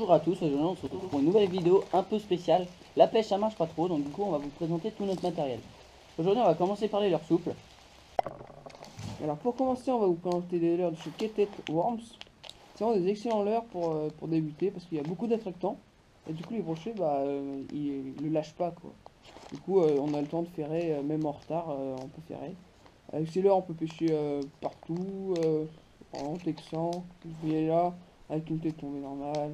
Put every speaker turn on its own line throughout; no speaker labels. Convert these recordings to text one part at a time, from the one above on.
Bonjour à tous, aujourd'hui on se retrouve pour une nouvelle vidéo un peu spéciale. La pêche ça marche pas trop, donc du coup on va vous présenter tout notre matériel. Aujourd'hui on va commencer par les leurres souples.
Alors pour commencer, on va vous présenter des leurres de chez Ketet Worms. C'est vraiment des excellents leurres pour débuter parce qu'il y a beaucoup d'attractants. Et du coup les brochets, ils ne lâchent pas quoi. Du coup on a le temps de ferrer, même en retard, on peut ferrer. Avec ces leurres on peut pêcher partout, en texan, vous voyez là, avec une tête tombée normale,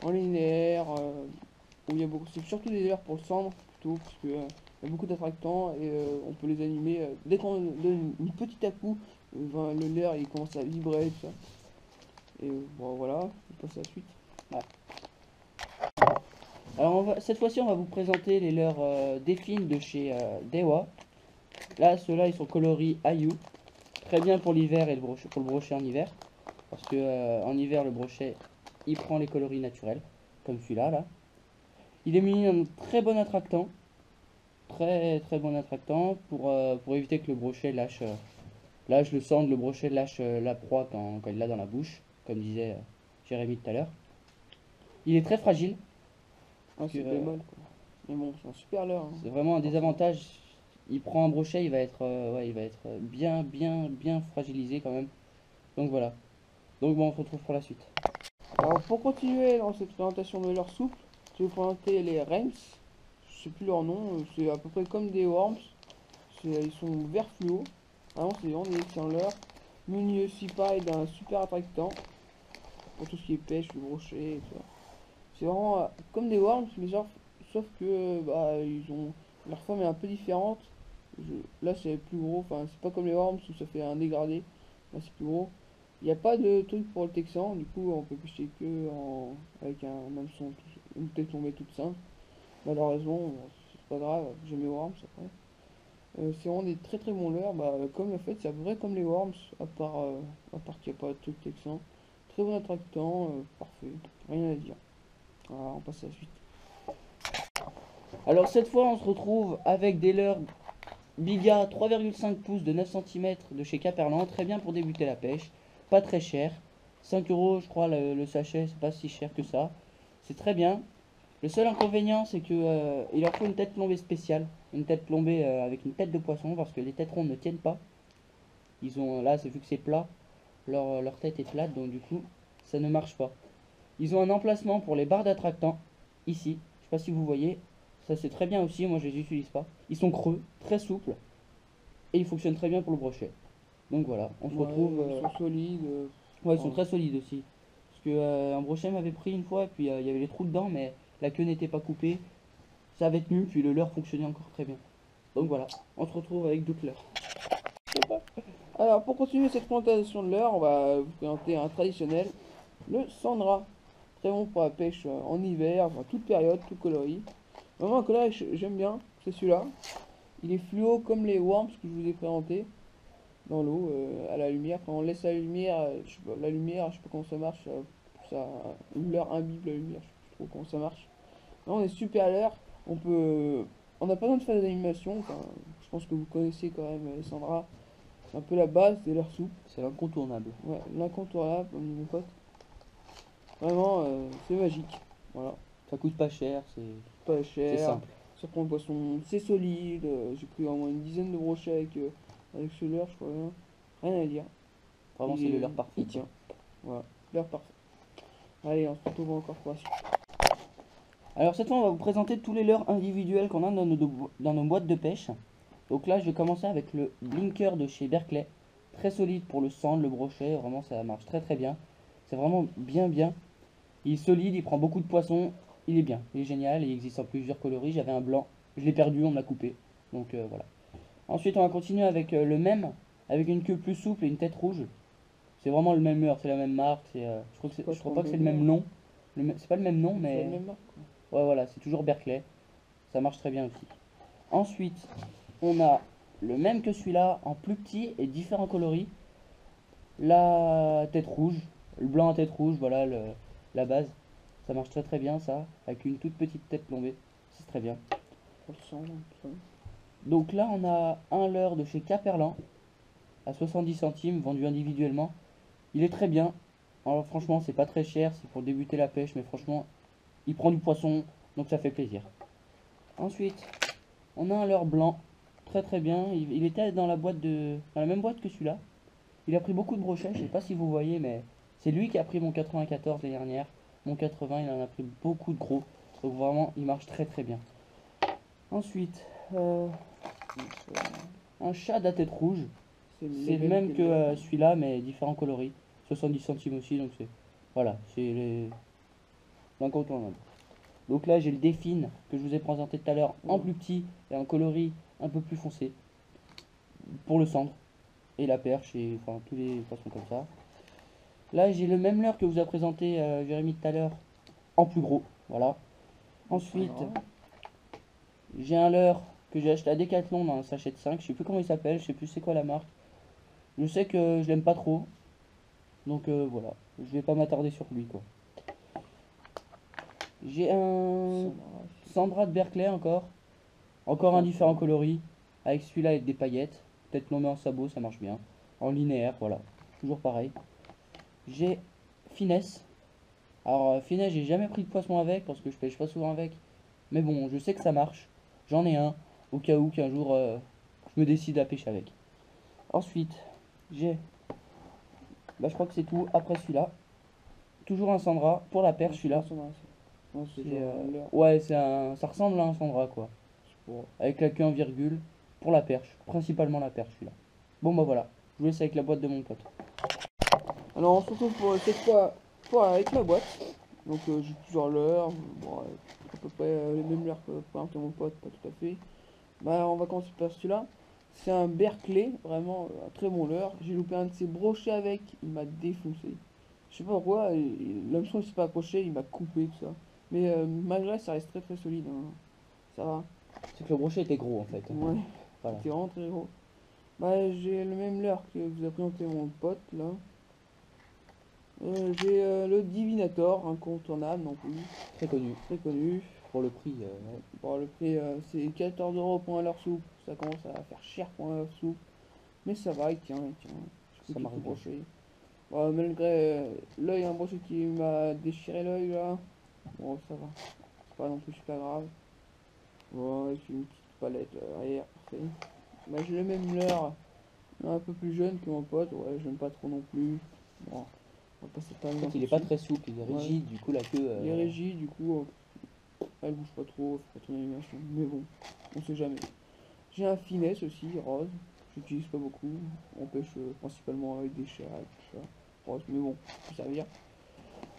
en linéaire, où il y a beaucoup, c'est surtout des leurres pour le cendre plutôt, parce que il y a beaucoup d'attractants et on peut les animer dès qu'on donne une petite à coup, le leurre il commence à vibrer tout ça. Et bon voilà, je passe à la suite.
Ouais. Alors cette fois-ci on va vous présenter les leurres Delphine de chez Dewa. Là ceux-là ils sont coloris Ayu. Très bien pour l'hiver et pour le brochet en hiver. Parce que en hiver le brochet il prend les coloris naturels, comme celui-là là. Il est muni d'un très bon attractant. Très bon attractant pour éviter que le brochet lâche le sang, le brochet lâche la proie quand il l'a dans la bouche, comme disait Jérémy tout à l'heure. Il est très fragile.
Ah, c'est bémol quoi. Mais bon, c'est un super leurre.
C'est vraiment un désavantage. Il prend un brochet, il va être bien fragilisé quand même. Donc voilà. Donc bon, on se retrouve pour la suite.
Alors pour continuer dans cette présentation de leurres souples, je vais vous présenter les Rems. Je sais plus leur nom, c'est à peu près comme des Worms. Ils sont vert fluo. Vraiment, c'est vraiment des excellents leurres. Muni aussi pareil d'un super attractant pour tout ce qui est pêche, le brochet et tout ça. C'est vraiment comme des worms, mais genre, sauf que leur forme est un peu différente. Là, c'est plus gros, enfin, c'est pas comme les worms où ça fait un dégradé. Là, c'est plus gros. Il n'y a pas de truc pour le texan, du coup, on peut pêcher que avec un hameçon, une tête tombée toute simple. Malheureusement, bon, c'est pas grave, j'aime les worms après. C'est vraiment des très bons leurres, comme le fait, c'est à peu près comme les worms, à part qu'il n'y a pas de truc texan. Très bon attractant, parfait, rien à dire. Voilà, on passe à la suite.
Alors cette fois, on se retrouve avec des leurres Biga 3,5 pouces de 9 cm de chez Caperlan. Très bien pour débuter la pêche. Pas très cher. 5 euros, je crois, le sachet. C'est pas si cher que ça. C'est très bien. Le seul inconvénient, c'est que il leur faut une tête plombée spéciale. Une tête plombée avec une tête de poisson parce que les têtes rondes ne tiennent pas. Ils ont là, c'est vu que c'est plat, leur tête est plate, donc du coup, ça ne marche pas. Ils ont un emplacement pour les barres d'attractant ici. Je sais pas si vous voyez. Ça c'est très bien aussi. Moi je les utilise pas. Ils sont creux, très souples et ils fonctionnent très bien pour le brochet. Donc voilà, on se retrouve.
Ils sont solides.
Ouais, ils sont très solides aussi. Parce que un brochet m'avait pris une fois, et puis il y avait les trous dedans, mais la queue n'était pas coupée. Ça avait tenu, puis le leurre fonctionnait encore très bien. Donc voilà, on se retrouve avec d'autres leurres.
Alors, pour continuer cette présentation de leurre, on va vous présenter un traditionnel, le Sandra. Très bon pour la pêche en hiver, enfin toute période, tout coloris. Vraiment un coloris que j'aime bien, c'est celui-là. Il est fluo comme les worms que je vous ai présenté dans l'eau, à la lumière. Quand on laisse la lumière, je sais pas comment ça marche, leurre imbibe la lumière, je sais plus trop comment ça marche. Là, on est super à l'heure. On n'a pas besoin de faire des animations. Enfin, je pense que vous connaissez quand même Sandra. C'est un peu la base de leur soupe.
C'est incontournable.
Ouais, l'incontournable, comme dit mon pote. Vraiment, c'est magique. Voilà,
Ça coûte pas cher,
pas
c'est
cher.
simple.
Ça prend le poisson, c'est solide. J'ai pris au moins une dizaine de brochets avec ce leurre, je crois bien. Rien à dire.
Vraiment, c'est le leurre parfait.
Il tient. Voilà, leurre parfait. Allez, on se retrouve encore pour la suite.
Alors cette fois, on va vous présenter tous les leurres individuels qu'on a dans nos boîtes de pêche. Donc là, je vais commencer avec le Blinker de chez Berkeley. Très solide pour le sand, le brochet, vraiment ça marche très bien. C'est vraiment bien. Il est solide, il prend beaucoup de poissons, il est bien, il est génial, il existe en plusieurs coloris. J'avais un blanc, je l'ai perdu, on me l'a coupé. Donc voilà. Ensuite, on va continuer avec le même, avec une queue plus souple et une tête rouge. C'est vraiment le même leurre, c'est la même marque. Je crois pas que c'est le même nom. C'est pas le même nom,
C'est la
mais
même marque, quoi.
ouais, voilà, c'est toujours Berkeley. Ça marche très bien aussi. Ensuite, on a le même que celui-là, en plus petit et différents coloris. La tête rouge, le blanc à tête rouge, voilà la base. Ça marche très bien ça, avec une toute petite tête plombée. C'est très bien.
Pour le sang, tout ça.
Donc là, on a un leurre de chez Caperlan, à 70 centimes, vendu individuellement. Il est très bien. Alors franchement, c'est pas très cher, c'est pour débuter la pêche, mais franchement, il prend du poisson, donc ça fait plaisir. Ensuite, on a un leurre blanc, très très bien. Il était dans la même boîte que celui-là. Il a pris beaucoup de brochets, je sais pas si vous voyez, mais c'est lui qui a pris mon 94 l'année dernière. Mon 80, il en a pris beaucoup de gros. Donc vraiment, il marche très très bien. Ensuite, un chat à tête rouge. C'est le même que celui-là, mais différents coloris. 70 centimes aussi, donc c'est... Voilà, c'est l'incontournable. Donc là, j'ai le Défine que je vous ai présenté tout à l'heure en plus petit et en coloris un peu plus foncé. Pour le centre et la perche et enfin tous les poissons comme ça. Là, j'ai le même leurre que vous a présenté Jérémy tout à l'heure en plus gros. Voilà. Ensuite, j'ai un leurre que j'ai acheté à Decathlon dans un sachet de 5. Je sais plus comment il s'appelle, je sais plus c'est quoi la marque. Je sais que je l'aime pas trop. Donc voilà, je vais pas m'attarder sur lui quoi. J'ai un Sandra de Berkeley encore. Encore un différent coloris. Avec celui-là avec des paillettes. Peut-être l'on met en sabot, ça marche bien. En linéaire, voilà. Toujours pareil. J'ai Finesse. Alors Finesse, j'ai jamais pris de poisson avec parce que je pêche pas souvent avec. Mais bon, je sais que ça marche. J'en ai un au cas où qu'un jour je me décide à pêcher avec. Ensuite, j'ai... Bah je crois que c'est tout. Après celui-là. Toujours un Sandra pour la perche celui-là. Ouais, ça ressemble à un Sandra quoi. Avec la queue en virgule pour la perche. Principalement la perche celui-là. Bon bah voilà. Je vous laisse avec la boîte de mon pote.
Alors on se retrouve pour cette fois avec la boîte. Donc j'ai plusieurs leurres, bon, à peu près les mêmes leurres que présenté mon pote, pas tout à fait. Bah on va commencer par celui-là. C'est un Berkeley, vraiment un très bon leurre. J'ai loupé un de ses brochets avec, il m'a défoncé. Je sais pas pourquoi, l'hameçon il s'est pas accroché, il m'a coupé tout ça. Mais malgré ça reste très très solide, hein. Ça va.
C'est que le brochet était gros en fait.
Ouais,
Voilà.
c'était vraiment très gros. Bah j'ai le même leurre que vous a présenté mon pote là. J'ai le Divinator, incontournable non plus,
Très connu.
très connu.
Pour le prix.
Bon, le prix c'est 14 € pour un leurre souple, ça commence à faire cher pour un leurre souple, mais ça va, il tient, il tient.
Ça marche bien.
Brochet. Bon, malgré l'œil, un brochet qui m'a déchiré l'œil là, bon ça va, c'est pas non plus super grave. Bon, avec une petite palette arrière, parfait. Bah, j'ai le même leurre, un peu plus jeune que mon pote, ouais, j'aime pas trop non plus. Bon. On va passer
En fait, il est pas très souple, il est rigide, du coup la queue.
Il est rigide, du coup, elle bouge pas trop, fait pas trop d'animation. Mais bon, on sait jamais. J'ai un Finesse aussi, rose. J'utilise pas beaucoup. On pêche principalement avec des chats et tout ça. Rose, mais bon, ça peut servir.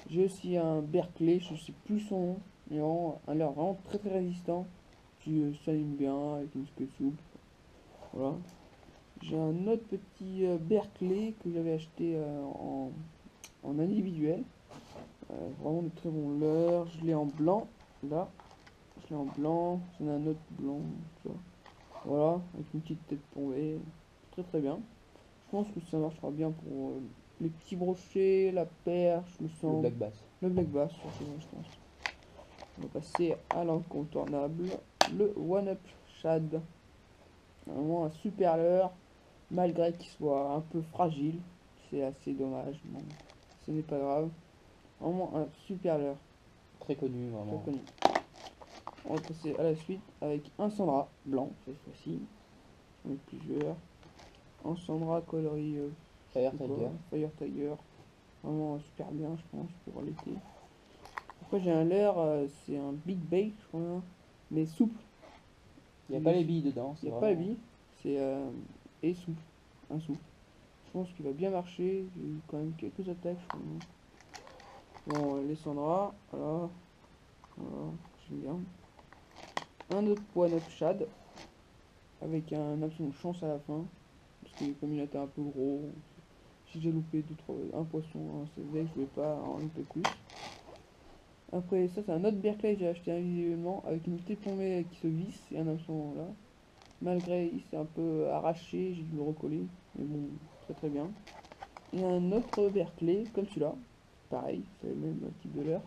J'ai aussi un Berkeley, je sais plus son nom, mais vraiment, un leurre vraiment très très résistant. Qui s'anime bien avec une queue souple. Voilà. J'ai un autre petit Berkeley que j'avais acheté en individuel. Vraiment de très bons leurres. Je l'ai en blanc, là. Je l'ai en blanc. J'en ai un autre blanc, ça. Voilà, avec une petite tête tombée. Très très bien. Je pense que ça marchera bien pour les petits brochets, la perche, le sang.
Le black bass.
Le black bass, surtout, je pense. On va passer à l'incontournable, le One Up Shad. Vraiment un super leurre, malgré qu'il soit un peu fragile. C'est assez dommage, mais ce n'est pas grave. Vraiment un super leurre.
Très connu, vraiment.
Très connu. On va passer à la suite avec un Sandra blanc cette fois-ci. J'en ai plusieurs. Un Sandra coloris
Fire Tiger.
Fire Tiger. Vraiment super bien, je pense, pour l'été. Après, j'ai un leurre, c'est un Big Bait, je crois, mais souple.
Il n'y a pas les billes dedans.
Il n'y a pas les billes, c'est et souple. Un souple. Je pense qu'il va bien marcher. J'ai eu quand même quelques attaques, je crois. Bon, les Sandra, voilà. Voilà, j'aime bien. Un autre One Up Shad avec un hameçon de chance à la fin, parce que comme il était un peu gros, si j'ai loupé un poisson, un CZ, je vais pas en louper plus. Après ça, c'est un autre Berkeley que j'ai acheté individuellement avec une petite plombée qui se visse et un hameçon là. Malgré il s'est un peu arraché, j'ai dû le recoller, mais bon, très très bien. Et un autre Berkeley comme celui-là, pareil, c'est le même type de leurre,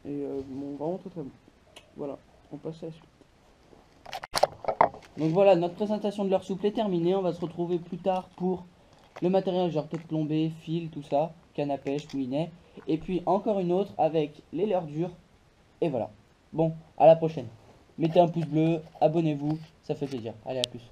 et bon, vraiment très très bon. Voilà, on passe à la suite.
Donc voilà, notre présentation de leurre souple est terminée. On va se retrouver plus tard pour le matériel, genre tête plombée, fil, tout ça, canne à pêche, moulinet. Et puis encore une autre avec les leurres durs Et voilà. Bon, à la prochaine. Mettez un pouce bleu, abonnez-vous, ça fait plaisir. Allez, à plus.